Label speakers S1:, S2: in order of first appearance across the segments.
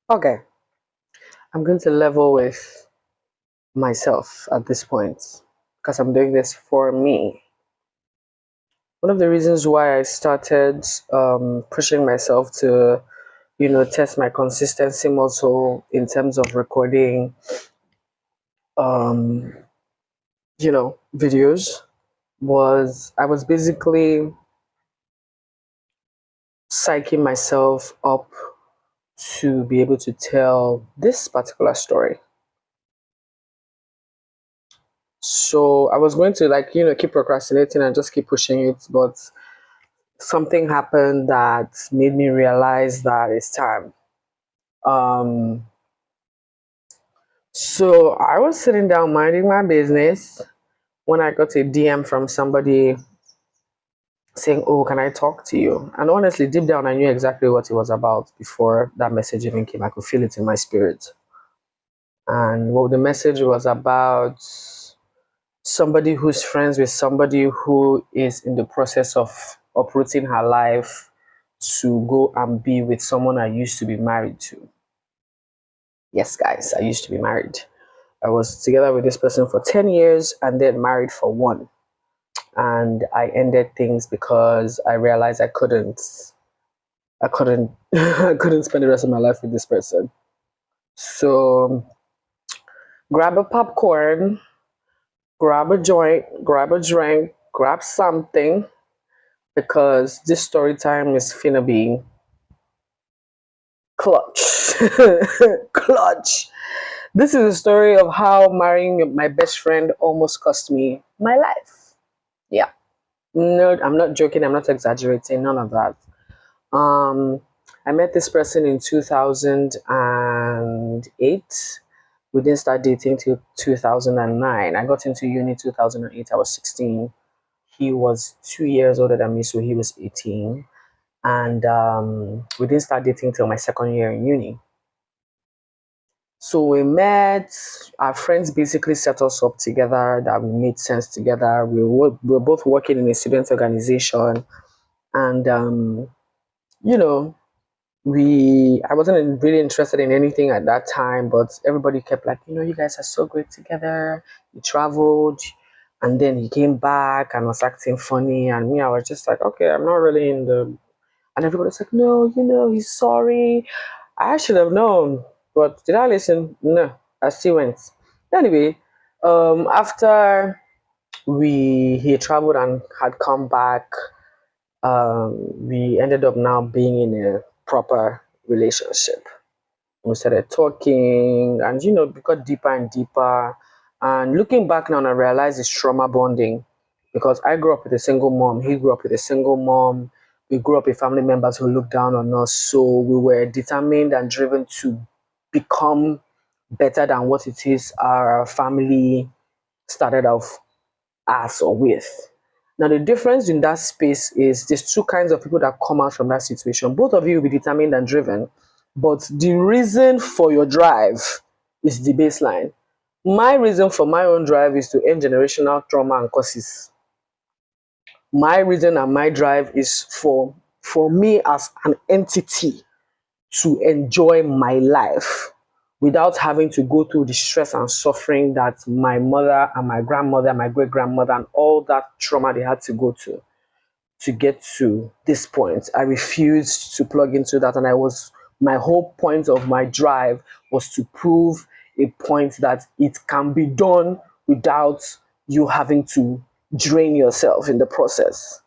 S1: Okay, I'm going to level with myself at this point because I'm doing this for me. One of the reasons why I started pushing myself to, test my consistency muscle in terms of recording, um, videos was I was basically psyching myself up to be able to tell this particular story. So I was going to keep procrastinating and just keep pushing it, but something happened that made me realize that it's time. Um, so I was sitting down minding my business when I got a DM from somebody saying, "Oh, can I talk to you?" And honestly, deep down, I knew exactly what it was about before that message even came. I could feel it in my spirit. And what the message was about somebody who's friends with somebody who is in the process of uprooting her life to go and be with someone I used to be married to. Yes, guys, I used to be married. I was together with this person for 10 years and then married for one. And I ended things because I realized I couldn't I couldn't spend the rest of my life with this person. So grab a popcorn, grab a joint, grab a drink, grab something because this story time is finna be clutch. Clutch. This is a story of how marrying my best friend almost cost me my life. Yeah. No, I'm not joking, I'm not exaggerating, none of that. Um I met this person in 2008. We didn't start dating till 2009. I got into uni 2008. I was 16. He was 2 years older than me, so he was 18. And we didn't start dating till my second year in uni. So we met, our friends basically set us up together, that we made sense together. We were both working in a student organization. And, you know, I wasn't really interested in anything at that time, but everybody kept like, you guys are so great together. He traveled and then he came back and was acting funny. And me, I was just like, okay, I'm not really in the. And everybody's like, no, he's sorry. I should have known. But did I listen? No, I still went. Anyway, after he traveled and had come back, we ended up now being in a proper relationship. We started talking and we got deeper and deeper. And looking back now, I realized it's trauma bonding because I grew up with a single mom, he grew up with a single mom. We grew up with family members who looked down on us, so we were determined and driven to become better than what it is our family started off as or with. Now, the difference in that space is there's two kinds of people that come out from that situation. Both of you will be determined and driven, but the reason for your drive is the baseline. My reason for my own drive is to end generational trauma and causes. My reason and my drive is for me as an entity to enjoy my life without having to go through the stress and suffering that my mother and my grandmother, my great grandmother, and all that trauma they had to go to get to this point. I refused to plug into that, and my whole point of my drive was to prove a point that it can be done without you having to drain yourself in the process.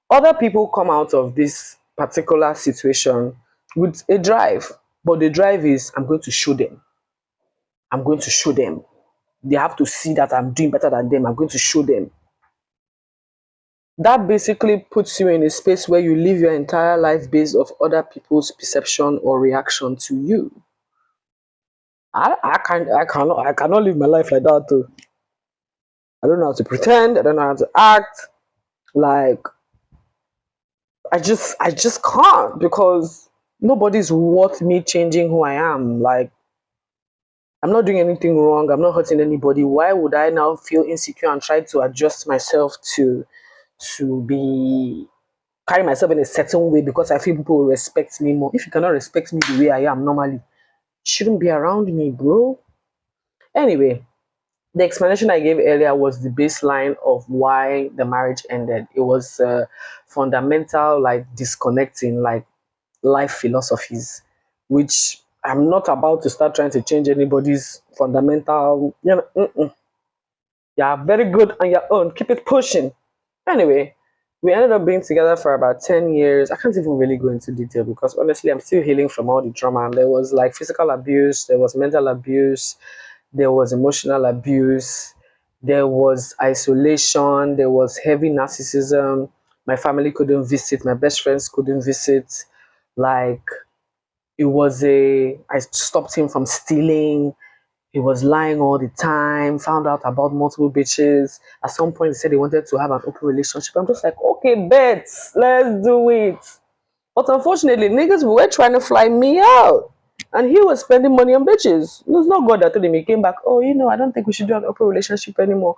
S1: Other people come out of this particular situation with a drive, but the drive is I'm going to show them. I'm going to show them. They have to see that I'm doing better than them. I'm going to show them. That basically puts you in a space where you live your entire life based off other people's perception or reaction to you. I cannot live my life like that too. I don't know how to pretend. I don't know how to act. Like I just can't because nobody's worth me changing who I am. Like I'm not doing anything wrong. I'm not hurting anybody. Why would I now feel insecure and try to adjust myself to be carry myself in a certain way because I feel people will respect me more. If you cannot respect me the way I am normally, you shouldn't be around me, bro. Anyway, the explanation I gave earlier was the baseline of why the marriage ended. It was fundamental, like disconnecting, like life philosophies, which I'm not about to start trying to change anybody's fundamental. Yeah, very good on your own. Keep it pushing. Anyway, we ended up being together for about 10 years. I can't even really go into detail because honestly, I'm still healing from all the trauma. And there was like physical abuse, there was mental abuse, there was emotional abuse, there was isolation, there was heavy narcissism. My family couldn't visit, my best friends couldn't visit. Like, I stopped him from stealing. He was lying all the time, found out about multiple bitches. At some point, he said he wanted to have an open relationship. I'm just like, okay, bet, let's do it. But unfortunately, niggas were trying to fly me out. And he was spending money on bitches. It was not God that told him. He came back, oh, I don't think we should do an open relationship anymore.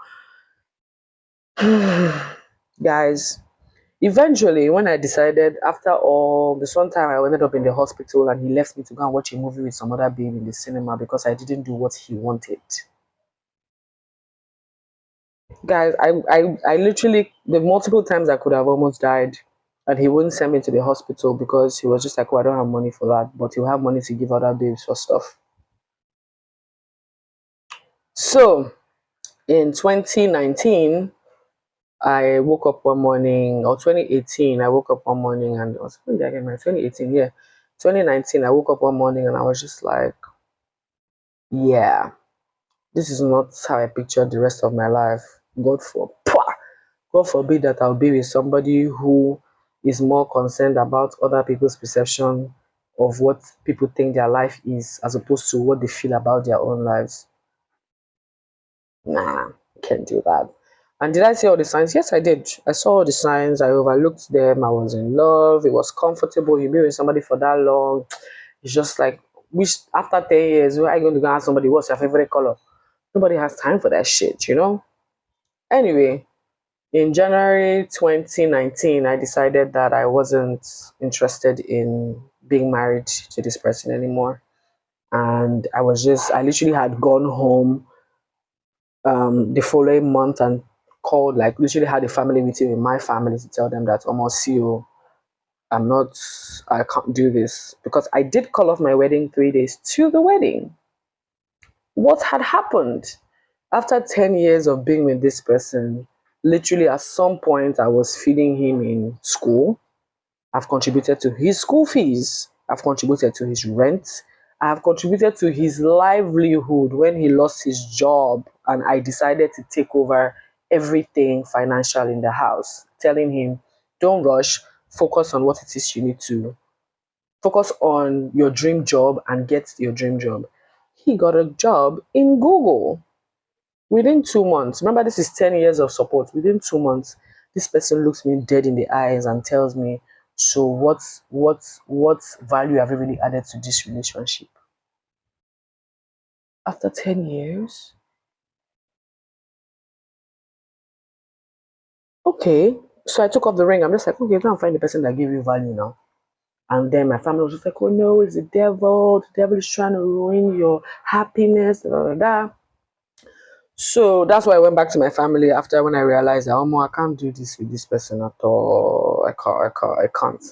S1: Guys, eventually, when I decided, after all, this one time I ended up in the hospital and he left me to go and watch a movie with some other babe in the cinema because I didn't do what he wanted. Guys, I literally, the multiple times I could have almost died, and he wouldn't send me to the hospital because he was just like, oh, I don't have money for that, but he'll have money to give other babes for stuff. So in 2019, I woke up one morning, or 2018, I woke up one morning and it was, when did I get married? 2018, yeah. 2019, I woke up one morning and I was just like, yeah, this is not how I pictured the rest of my life. God forbid that I'll be with somebody who is more concerned about other people's perception of what people think their life is as opposed to what they feel about their own lives. Nah, can't do that. And did I see all the signs? Yes, I did. I saw all the signs. I overlooked them. I was in love. It was comfortable. You be with somebody for that long. It's just like, which after 10 years, where are you going to go ask somebody, what's your favorite color? Nobody has time for that shit, you know? Anyway, in January 2019, I decided that I wasn't interested in being married to this person anymore. And I literally had gone home the following month and called, like, literally had a family meeting with my family to tell them that, almost, see you, I can't do this. Because I did call off my wedding 3 days to the wedding. What had happened? After 10 years of being with this person, literally at some point I was feeding him in school. I've contributed to his school fees. I've contributed to his rent. I've contributed to his livelihood when he lost his job and I decided to take over everything financial in the house, telling him, don't rush, focus on what it is you need to. Focus on your dream job and get your dream job. He got a job in Google. Within 2 months, remember this is 10 years of support. Within 2 months, this person looks me dead in the eyes and tells me, so what value have you really added to this relationship? After 10 years? Okay. So I took off the ring. I'm just like, okay, go and find the person that gave you value now. And then my family was just like, oh no, it's the devil. The devil is trying to ruin your happiness. Da, da, da, da. So that's why I went back to my family after when I realized that, oh, I can't do this with this person at all. I can't.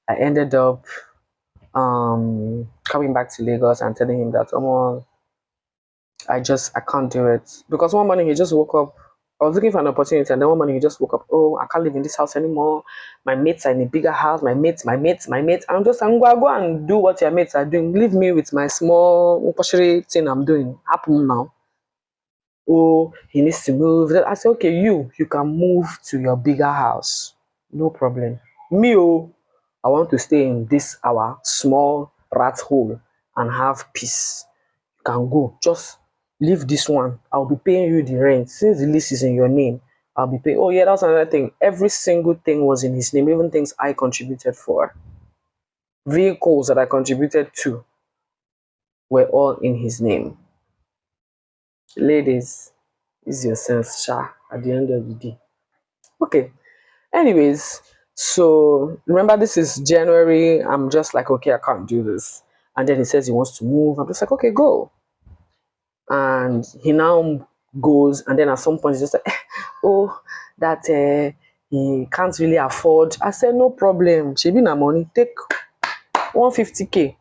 S1: I ended up coming back to Lagos and telling him that, oh, I can't do it. Because one morning he just woke up. I was looking for an opportunity, and then one morning he just woke up. Oh, I can't live in this house anymore. My mates are in a bigger house. My mates. I'm going to go and do what your mates are doing. Leave me with my small thing I'm doing. Happen now. Oh, he needs to move. I said, okay, you can move to your bigger house. No problem. Me, I want to stay in this our small rat hole and have peace. You can go. Just leave this one. I'll be paying you the rent. Since the lease is in your name, I'll be paying. Oh, yeah, that's another thing. Every single thing was in his name, even things I contributed for. Vehicles that I contributed to were all in his name. Ladies, is your sense, Sha, at the end of the day. Okay. Anyways, So remember, this is January. I'm just like, okay, I can't do this. And then he says he wants to move. I'm just like, okay, go. And he now goes, and then at some point he's just like, oh, that he can't really afford. I said, no problem. She been a money, take 150k.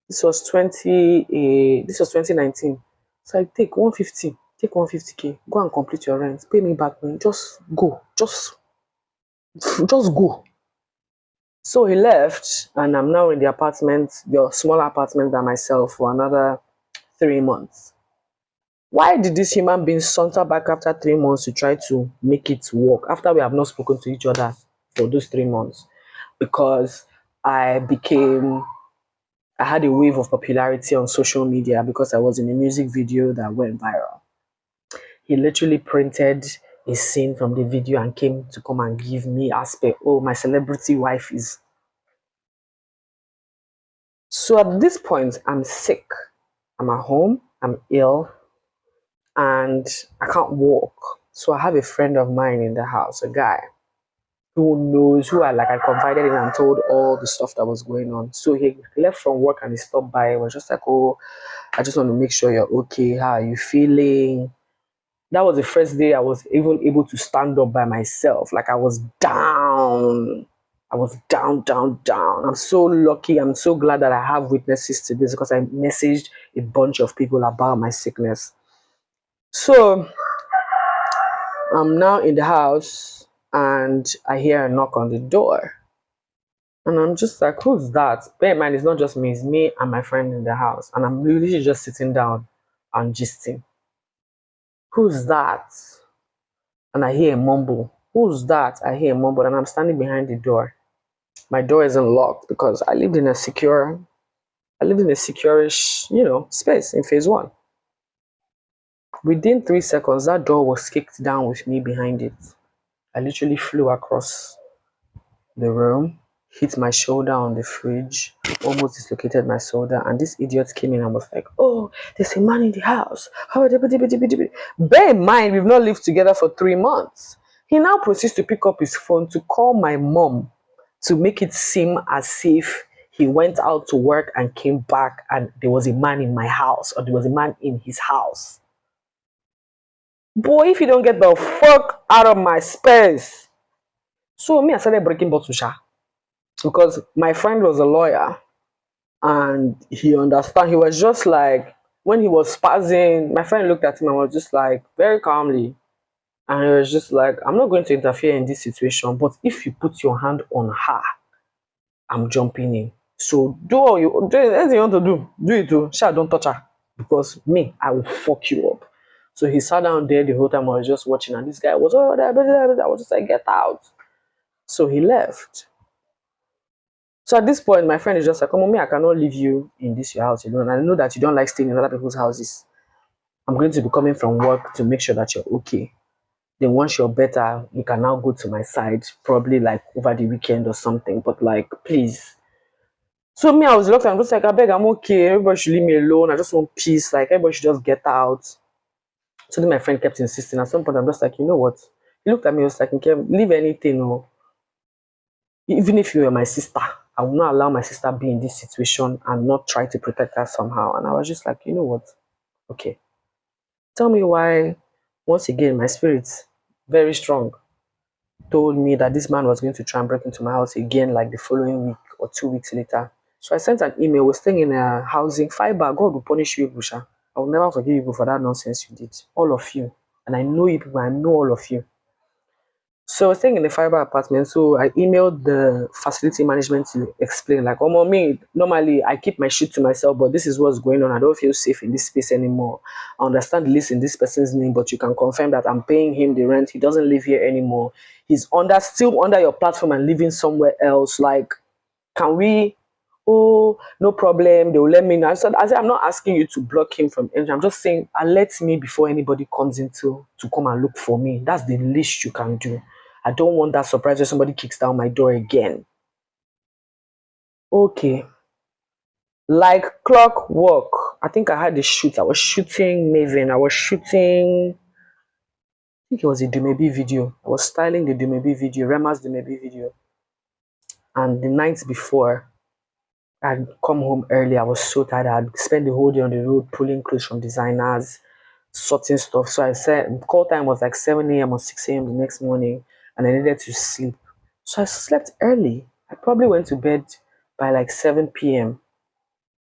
S1: This was 2019. So I take 150, take 150k, go and complete your rent, pay me back, man. Just go, just go. So he left, and I'm now in the apartment, the smaller apartment by myself for another 3 months. Why did this human being saunter back after 3 months to try to make it work after we have not spoken to each other for those 3 months? Because I had a wave of popularity on social media because I was in a music video that went viral. He literally printed a scene from the video and came to come and give me aspect. Oh, my celebrity wife is. So at this point, I'm sick. I'm at home, I'm ill, and I can't walk. So I have a friend of mine in the house, a guy who knows, who I confided in and told all the stuff that was going on. So he left from work and he stopped by. He was just like, oh, I just want to make sure you're okay. How are you feeling? That was the first day I was even able to stand up by myself. Like, I was down. I was down, down, down. I'm so lucky. I'm so glad that I have witnesses to this because I messaged a bunch of people about my sickness. So I'm now in the house and I hear a knock on the door. And I'm just like, who's that? Bear in mind, it's not just me, it's me and my friend in the house. And I'm literally just sitting down and gisting. Who's that? And I hear a mumble. Who's that? I hear a mumble, and I'm standing behind the door. My door isn't locked because I lived in a secure-ish, space in phase one. Within 3 seconds, that door was kicked down with me behind it. I literally flew across the room, hit my shoulder on the fridge, almost dislocated my shoulder, and this idiot came in and was like, oh, there's a man in the house. Bear in mind, we've not lived together for 3 months. He now proceeds to pick up his phone to call my mom to make it seem as if he went out to work and came back and there was a man in my house, or there was a man in his house. Boy, if you don't get the fuck out of my space. So me, I started breaking bottles, because my friend was a lawyer and he understand. He was just like, when he was spazzing, my friend looked at him and was just like, very calmly, and he was just like, I'm not going to interfere in this situation, but if you put your hand on her, I'm jumping in. So do anything you want to do it too. Sha, don't touch her, because me, I will fuck you up. So he sat down there the whole time. I was just watching, and this guy was, oh, I was just like, get out. So he left. So at this point, my friend is just like, come on, me, I cannot leave you in this your house alone. I know that you don't like staying in other people's houses. I'm going to be coming from work to make sure that you're okay. Then once you're better, you can now go to my side, probably like over the weekend or something. But like, please. So me, I was locked. I'm just like, I beg, I'm okay. Everybody should leave me alone. I just want peace. Like, everybody should just get out. So then my friend kept insisting. At some point, I'm just like, you know what? He looked at me, he was like, okay, leave anything, or even if you were my sister, I will not allow my sister be in this situation and not try to protect her somehow. And I was just like, you know what? Okay. Tell me why, once again, my spirit, very strong, told me that this man was going to try and break into my house again, like the following week or 2 weeks later. So I sent an email. We're staying in a housing fiber. God will punish you, Busha. I will never forgive you for that nonsense you did. All of you. And I know you people, I know all of you. So I was staying in a fiber apartment, so I emailed the facility management to explain, like, oh, mommy, normally I keep my shit to myself, but this is what's going on. I don't feel safe in this space anymore. I understand the list in this person's name, but you can confirm that I'm paying him the rent. He doesn't live here anymore. He's still under your platform and living somewhere else. Like, can we? Oh, no problem. They will let me know. I said, I'm not asking you to block him from entering. I'm just saying, alert me before anybody comes to come and look for me. That's the least you can do. I don't want that surprise where somebody kicks down my door again. Okay. Like clockwork. I think I had a shoot. I was shooting Maven. I think it was a Dumebi video. I was styling the Dumebi video, Rema's Dumebi video. And the night before, I'd come home early. I was so tired. I'd spent the whole day on the road pulling clothes from designers, sorting stuff. So I said, call time was like 7 a.m. or 6 a.m. the next morning, and I needed to sleep. So I slept early. I probably went to bed by like 7 p.m.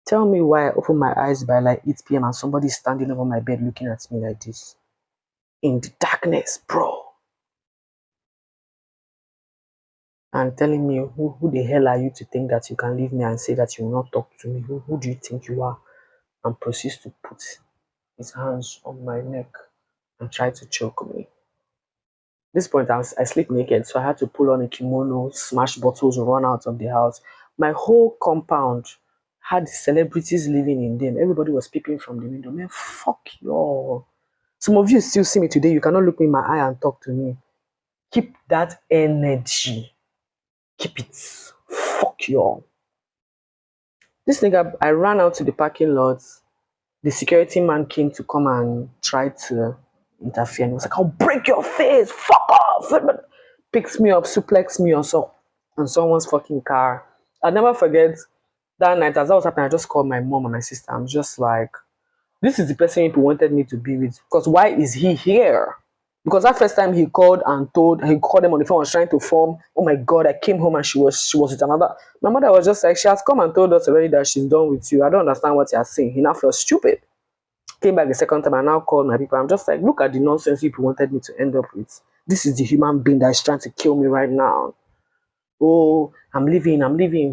S1: Tell me why I opened my eyes by like 8 p.m. and somebody's standing over my bed looking at me like this. In the darkness, bro. And telling me, who the hell are you to think that you can leave me and say that you will not talk to me? Who do you think you are? And proceeds to put his hands on my neck and try to choke me. At this point, I sleep naked, so I had to pull on a kimono, smash bottles, run out of the house. My whole compound had celebrities living in them. Everybody was peeping from the window. Man, fuck y'all. Some of you still see me today. You cannot look me in my eye and talk to me. Keep that energy. Keep it. Fuck y'all. This nigga, I ran out to the parking lot. The security man came to come and try to interfere. And he was like, I'll break your face. Fuck off. Picks me up, suplex me on someone's fucking car. I'll never forget that night. As that was happening, I just called my mom and my sister. I'm just like, this is the person people wanted me to be with. Because why is he here? Because that first time he called them on the phone, was trying to form, oh my God, I came home and she was with another. My mother was just like, she has come and told us already that she's done with you. I don't understand what you're saying. He now felt stupid. Came back the second time, I now called my people. I'm just like, look at the nonsense people wanted me to end up with. This is the human being that is trying to kill me right now. Oh, I'm leaving.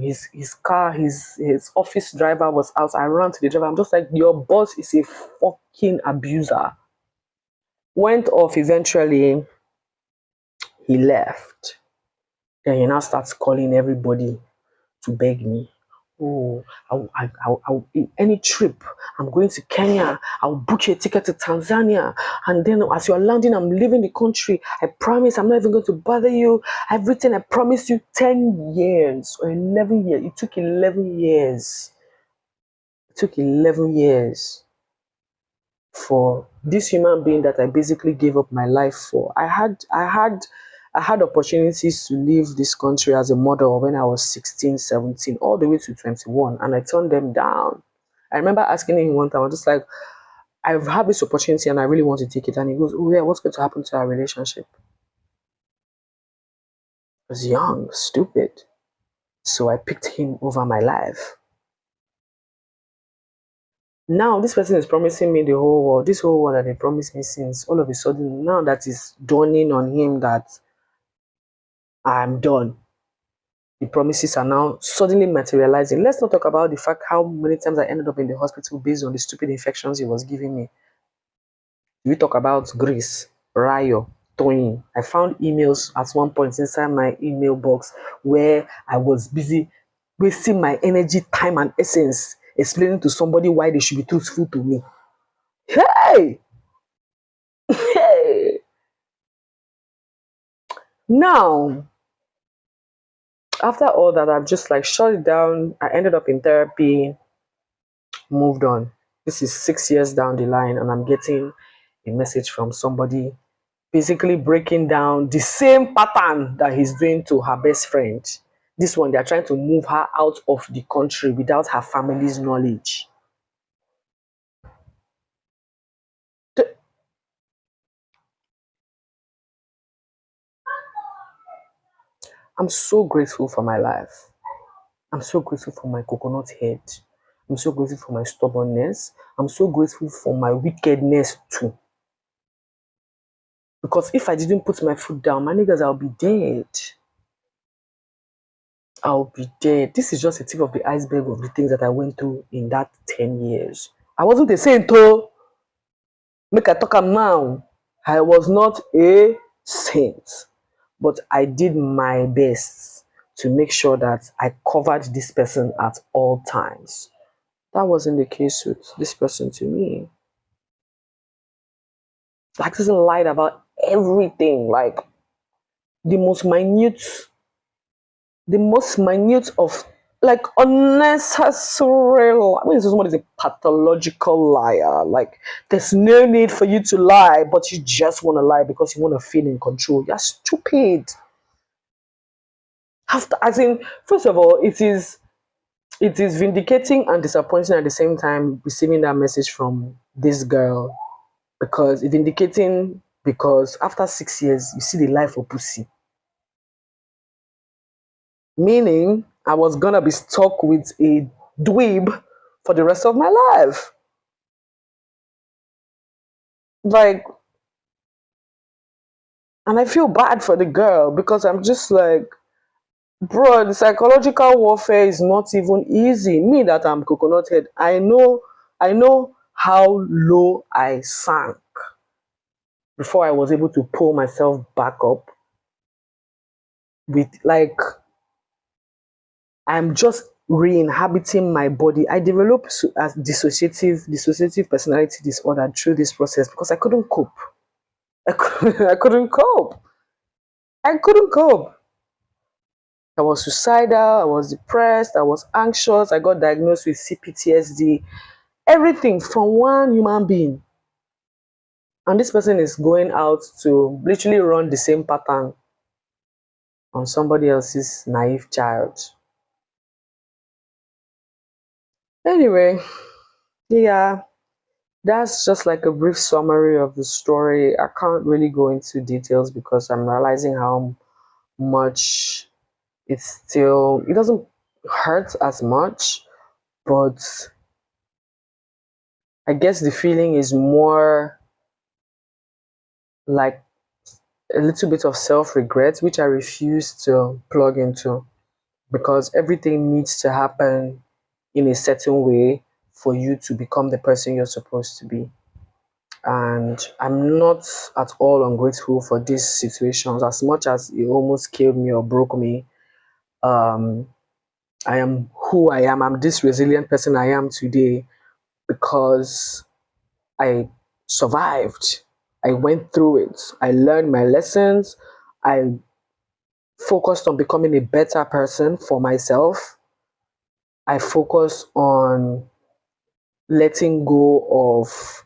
S1: His car, his office driver was out. I ran to the driver. I'm just like, your boss is a fucking abuser. Went off eventually. He left. Then he now starts calling everybody to beg me. Oh, any trip. I'm going to Kenya. I'll book you a ticket to Tanzania. And then as you're landing, I'm leaving the country. I promise I'm not even going to bother you. Everything I promised you 10 years or 11 years. It took 11 years. It took 11 years for this human being that I basically gave up my life for. I had opportunities to leave this country as a model when I was 16, 17, all the way to 21, and I turned them down. I remember asking him one time, I was just like, I've had this opportunity and I really want to take it. And he goes, oh yeah, what's going to happen to our relationship? I was young, stupid. So I picked him over my life. Now this person is promising me the whole world, this whole world that they promised me since. All of a sudden, now that is dawning on him that I'm done. The promises are now suddenly materializing. Let's not talk about the fact how many times I ended up in the hospital based on the stupid infections he was giving me. We talk about Greece, Rayo, Tony. I found emails at one point inside my email box where I was busy wasting my energy, time, and essence explaining to somebody why they should be truthful to me. Hey! Hey! Now, after all that, I've just like shut it down. I ended up in therapy, moved on. This is 6 years down the line, and I'm getting a message from somebody basically breaking down the same pattern that he's doing to her best friend. This one, they're trying to move her out of the country without her family's knowledge. I'm so grateful for my life. I'm so grateful for my coconut head. I'm so grateful for my stubbornness. I'm so grateful for my wickedness too. Because if I didn't put my foot down, my niggas, I'll be dead. I'll be dead. This is just a tip of the iceberg of the things that I went through in that 10 years. I wasn't a saint, though. Make I talk am now. I was not a saint, but I did my best to make sure that I covered this person at all times. That wasn't the case with this person to me. Like, this person lied about everything, like the most minute of like unnecessary. I mean, someone is a pathological liar. Like, there's no need for you to lie, but you just want to lie because you want to feel in control. You're stupid. After, as in, first of all, it is vindicating and disappointing at the same time receiving that message from this girl, because it's vindicating because after 6 years you see the life of pussy, meaning I was gonna be stuck with a dweeb for the rest of my life. Like, and I feel bad for the girl because I'm just like, bro, the psychological warfare is not even easy. Me that I'm coconut head, I know how low I sank before I was able to pull myself back up with, like, I'm just re-inhabiting my body. I developed as dissociative personality disorder through this process because I couldn't cope. I couldn't cope. I couldn't cope. I was suicidal, I was depressed, I was anxious, I got diagnosed with CPTSD, everything from one human being. And this person is going out to literally run the same pattern on somebody else's naive child. Anyway, yeah, that's just like a brief summary of the story. I can't really go into details because I'm realizing how much it doesn't hurt as much, but I guess the feeling is more like a little bit of self-regret, which I refuse to plug into because everything needs to happen in a certain way for you to become the person you're supposed to be. And I'm not at all ungrateful for these situations. As much as it almost killed me or broke me, um, I am who I am. I'm this resilient person I am today because I survived. I went through it. I learned my lessons. I focused on becoming a better person for myself. I focused on letting go of,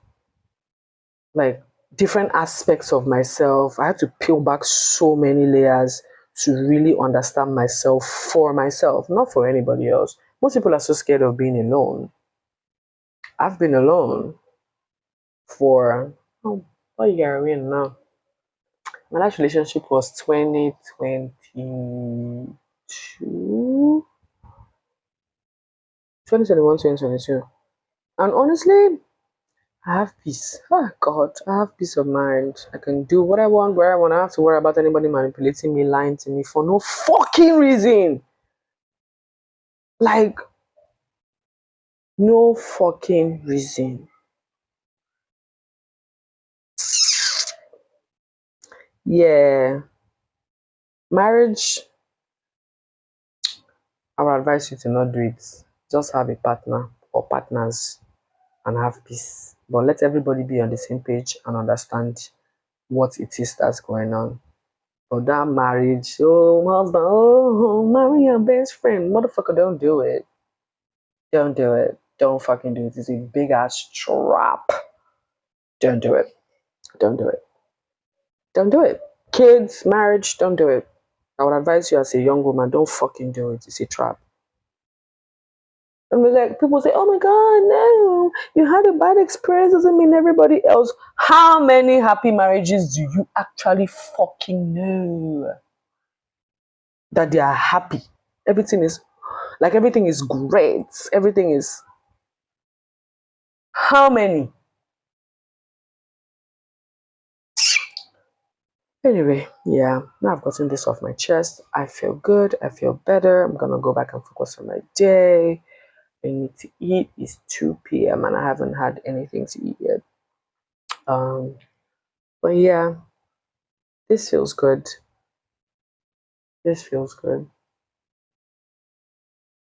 S1: like, different aspects of myself. I had to peel back so many layers to really understand myself for myself, not for anybody else. Most people are so scared of being alone. I've been alone for, oh, what year are we in now? My last relationship was 2022, 2021, 2022. And honestly, I have peace. Oh God, I have peace of mind. I can do what I want, where I want. I don't have to worry about anybody manipulating me, lying to me for no fucking reason. Like, no fucking reason. Yeah. Marriage, I would advise you to not do it. Just have a partner or partners and have peace. But let everybody be on the same page and understand what it is that's going on. But that marriage, oh, husband, oh, marry your best friend. Motherfucker, don't do it. Don't do it. Don't fucking do it. It's a big ass trap. Don't do it. Don't do it. Don't do it. Kids, marriage, don't do it. I would advise you as a young woman, don't fucking do it. It's a trap. And like people say, oh my god, no, you had a bad experience doesn't mean everybody else. How many happy marriages do you actually fucking know that they are happy? Everything is everything is great. Everything is, how many? Anyway, yeah, now I've gotten this off my chest. I feel good. I feel better. I'm gonna go back and focus on my day. I need to eat. It's 2 p.m. and I haven't had anything to eat yet. Um, but yeah, this feels good. This feels good.